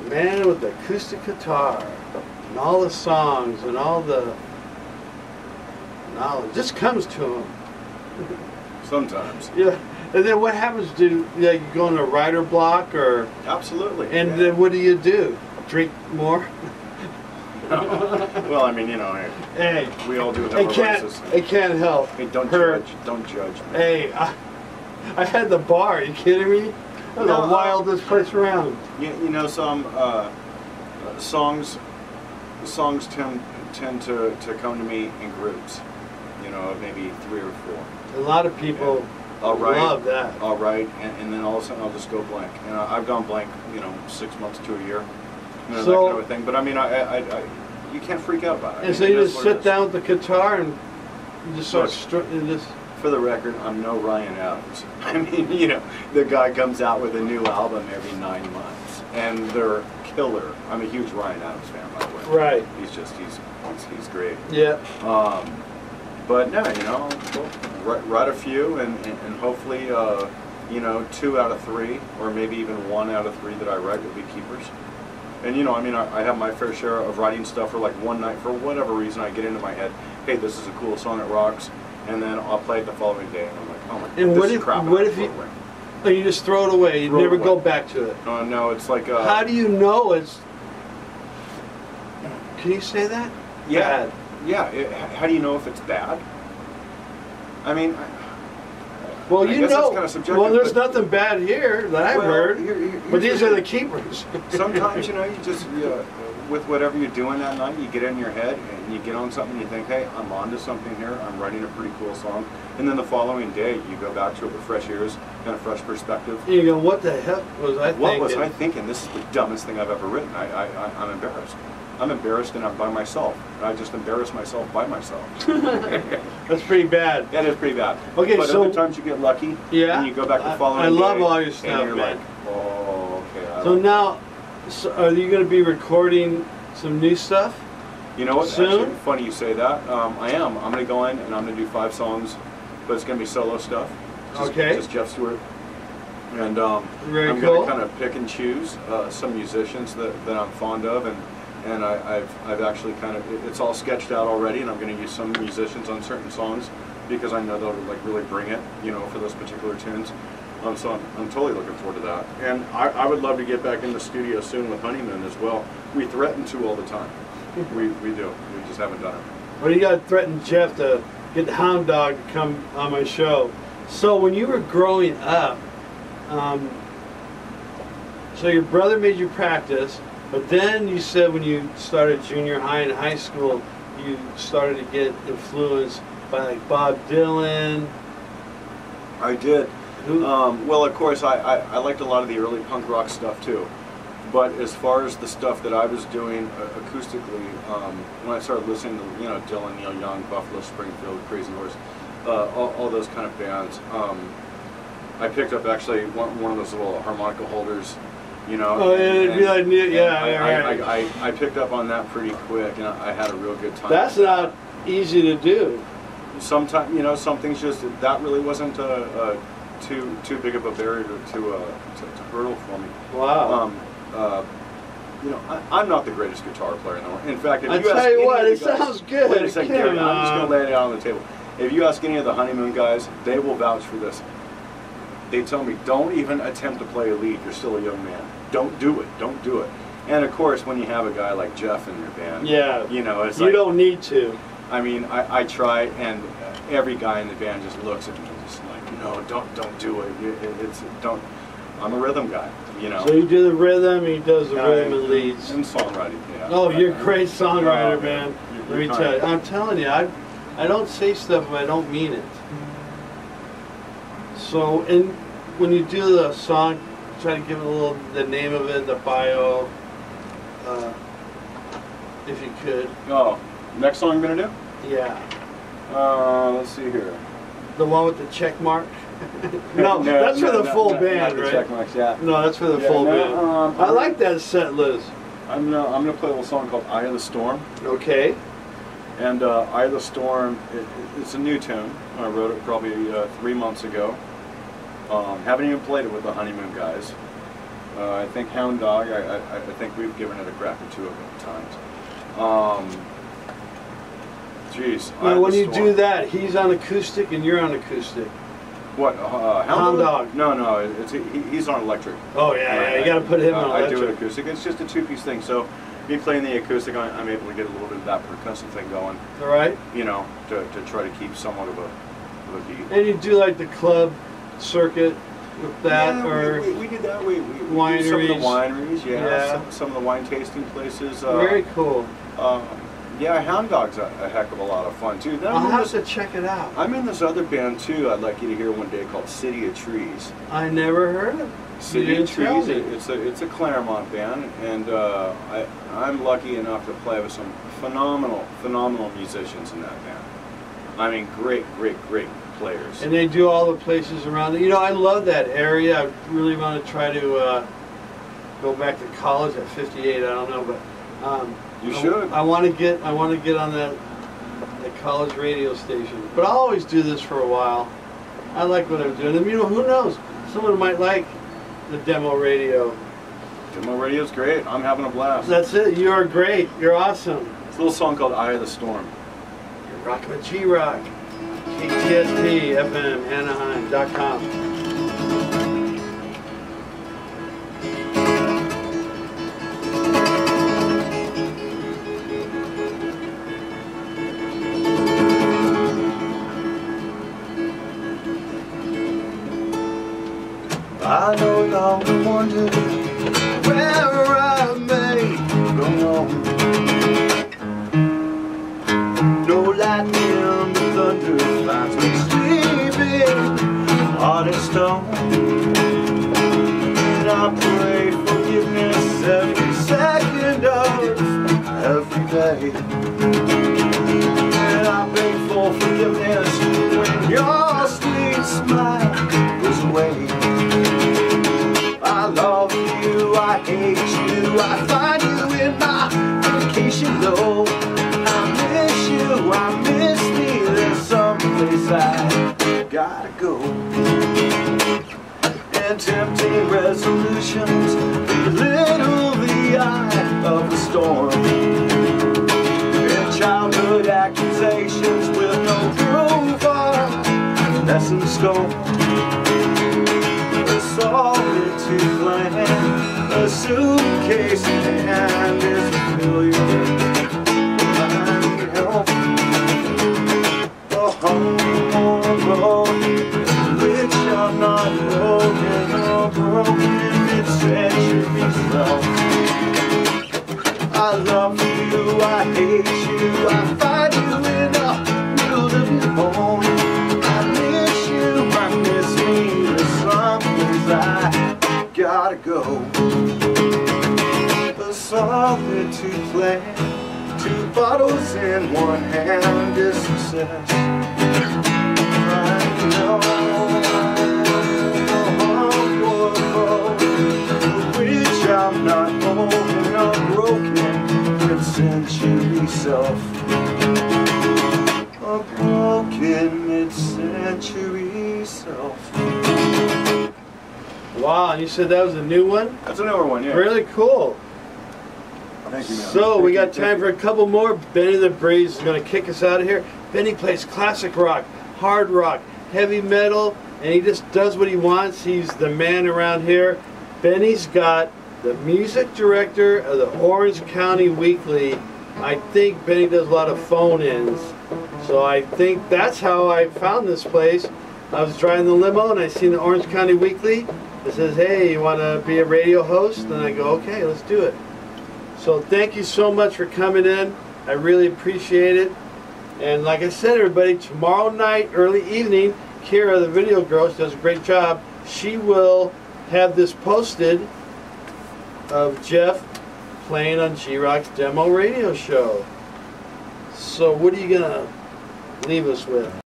man with the acoustic guitar and all the songs and all the knowledge just comes to him. Sometimes. Yeah. And then what happens? Do you go on a writer block or? Absolutely. And then what do? Drink more? No. Well, I mean, you know, hey, we all do have our vices. It can't help. Hey, don't judge. Don't judge me. Hey, I had the bar. Are you kidding me? That was the wildest place around. You know, some songs tend to come to me in groups. You know, maybe 3 or 4. A lot of people love that. All right, and then all of a sudden I'll just go blank. And I've gone blank, you know, 6 months to a year. You know, that kind of a thing. But I mean, you can't freak out about it. And so you just sit down with the guitar and you just start For the record, I'm no Ryan Adams. I mean, you know, the guy comes out with a new album every 9 months, and they're killer. I'm a huge Ryan Adams fan, by the way. Right. He's great. Yeah. But no, you know, write a few, and hopefully, you know, 2 out of 3, or maybe even 1 out of 3 that I write will be keepers. And you know, I mean, I have my fair share of writing stuff for like one night, for whatever reason, I get into my head, hey, this is a cool song, it rocks, and then I'll play it the following day, and I'm like, oh my god, this is crap. What if you just throw it away, you never go back to it? No, it's like how do you know it's... Can you say that? Yeah. Bad. Yeah, how do you know if it's bad? I mean, well, I guess that's kind of subjective. Well, there's nothing bad here that I've heard, but these are the keepers. Sometimes, you know, you just, with whatever you're doing that night, you get in your head and you get on something and you think, hey, I'm onto something here, I'm writing a pretty cool song. And then the following day, you go back to it with fresh ears and a fresh perspective. And you go, what the heck was I thinking? What was I thinking? This is the dumbest thing I've ever written. I'm embarrassed. I'm embarrassed and I'm by myself. I just embarrass myself by myself. That's pretty bad. That is pretty bad. Okay, but so other times you get lucky. Yeah. And you go back the following day. I love all your stuff, and you're man. like, oh, okay. So now, are you going to be recording some new stuff? You know what? Soon? Actually, funny you say that. I am. I'm going to go in and I'm going to do 5 songs, but it's going to be solo stuff. Just Jeff Stewart. And I'm going to kind of pick and choose some musicians that I'm fond of, and I've actually kind of, it's all sketched out already, and I'm going to use some musicians on certain songs because I know they'll like really bring it, you know, for those particular tunes. So I'm totally looking forward to that. And I would love to get back in the studio soon with Honeymoon as well. We threaten to all the time. We do. We just haven't done it. Well, you got to threaten Jeff to get the hound dog to come on my show. So when you were growing up, so your brother made you practice, but then you said when you started junior high and high school, you started to get influenced by like Bob Dylan. I did. Well, of course, I liked a lot of the early punk rock stuff too. But as far as the stuff that I was doing acoustically, when I started listening to, you know, Dylan, Neil Young, Buffalo Springfield, Crazy Horse, all those kind of bands, I picked up actually one of those little harmonica holders, you know. Oh, it'd be like, yeah. I picked up on that pretty quick, and I had a real good time. That's not easy to do. Sometimes, you know, some things just, that really wasn't too big of a barrier to hurdle for me. Wow. You know, I'm not the greatest guitar player in the world. In fact, if I tell you what, it sounds good. Wait a second, Gary, I'm just going to lay it out on the table. If you ask any of the Honeymoon guys, they will vouch for this. They tell me, don't even attempt to play a lead. You're still a young man. Don't do it. Don't do it. And of course, when you have a guy like Jeff in your band, yeah, you know, it's you like, don't need to. I mean, I try, and every guy in the band just looks at me and just like, no, don't do it. Don't. I'm a rhythm guy, you know. So you do the rhythm, he does the rhythm and leads. And songwriting, yeah. Oh, you're a great songwriter, man. Let me tell you. I'm telling you, I don't say stuff if I don't mean it. So, when you do the song, try to give it a little, the name of it, the bio, if you could. Oh, next song I'm going to do? Yeah. Let's see here. The one with the check mark? No, that's for the full band, not right? Check marks, yeah. No, that's for the full band. I like that set list. I'm gonna play a little song called "Eye of the Storm." Okay. And "Eye of the Storm," it's a new tune. I wrote it probably 3 months ago. Haven't even played it with the Honeymoon guys. I think Hound Dog, I think we've given it a crack or two at times. Geez. Now, when you do that, he's on acoustic and you're on acoustic. What? Hound Dog? No, he's on electric. Oh, yeah, you got to put him on electric. I do it acoustic. It's just a two-piece thing. So, me playing the acoustic, I'm able to get a little bit of that percussive thing going. All right. You know, to try to keep somewhat of a beat. And you do like the club circuit with that, yeah, or we do that. We wineries. Do some of the wineries, yeah. Some of the wine tasting places. Very cool. Yeah, Hound Dog's a heck of a lot of fun too. Then I'll have to check it out. I'm in this other band too. I'd like you to hear one day called City of Trees. I never heard of City of Trees. It's a Claremont band, and I'm lucky enough to play with some phenomenal musicians in that band. I mean, great players. And they do all the places around it. You know, I love that area. I really want to try to go back to college at 58. I don't know, but you should. I want to get on that college radio station. But I'll always do this for a while. I like what I'm doing. And you know, who knows? Someone might like the demo radio. Demo radio's great. I'm having a blast. That's it. You are great. You're awesome. It's a little song called Eye of the Storm. You're rocking with G-Rock. KTSP FM Anaheim.com. I no longer wonder where I may go on. No lightning, the thunder finds me sleeping, heart of stone. And I pray forgiveness every second of every day. And I beg for forgiveness when your sweet smile goes away. I love you, I hate you, I find you in my vacation though. I miss you, I miss me, there's someplace I gotta go. And tempting resolutions belittle the eye of the storm. And childhood accusations with no proof are less in scope. To plan a suitcase in hand is familiar. I need help. A honeymoon road, which I'm not broken or broken mid-century love. I love you, I hate you, I find you in the middle of your home. I miss you, I miss me, there's someplace I gotta go. A solitude plan, 2 bottles in one hand is success. I know which I'm not old and I'm broken mid-century self. A broken mid-century self. Wow, and you said that was a new one? That's a newer one, yeah. Really cool. Thank you, man. So we got time for a couple more. Benny the Breeze is going to kick us out of here. Benny plays classic rock, hard rock, heavy metal, and he just does what he wants. He's the man around here. Benny's got the music director of the Orange County Weekly. I think Benny does a lot of phone-ins. So I think that's how I found this place. I was driving the limo and I seen the Orange County Weekly. It says, hey, you want to be a radio host? And I go, okay, let's do it. So thank you so much for coming in. I really appreciate it. And like I said, everybody, tomorrow night, early evening, Kira, the video girl, she does a great job. She will have this posted of Jeff playing on G-Rock's demo radio show. So what are you going to leave us with?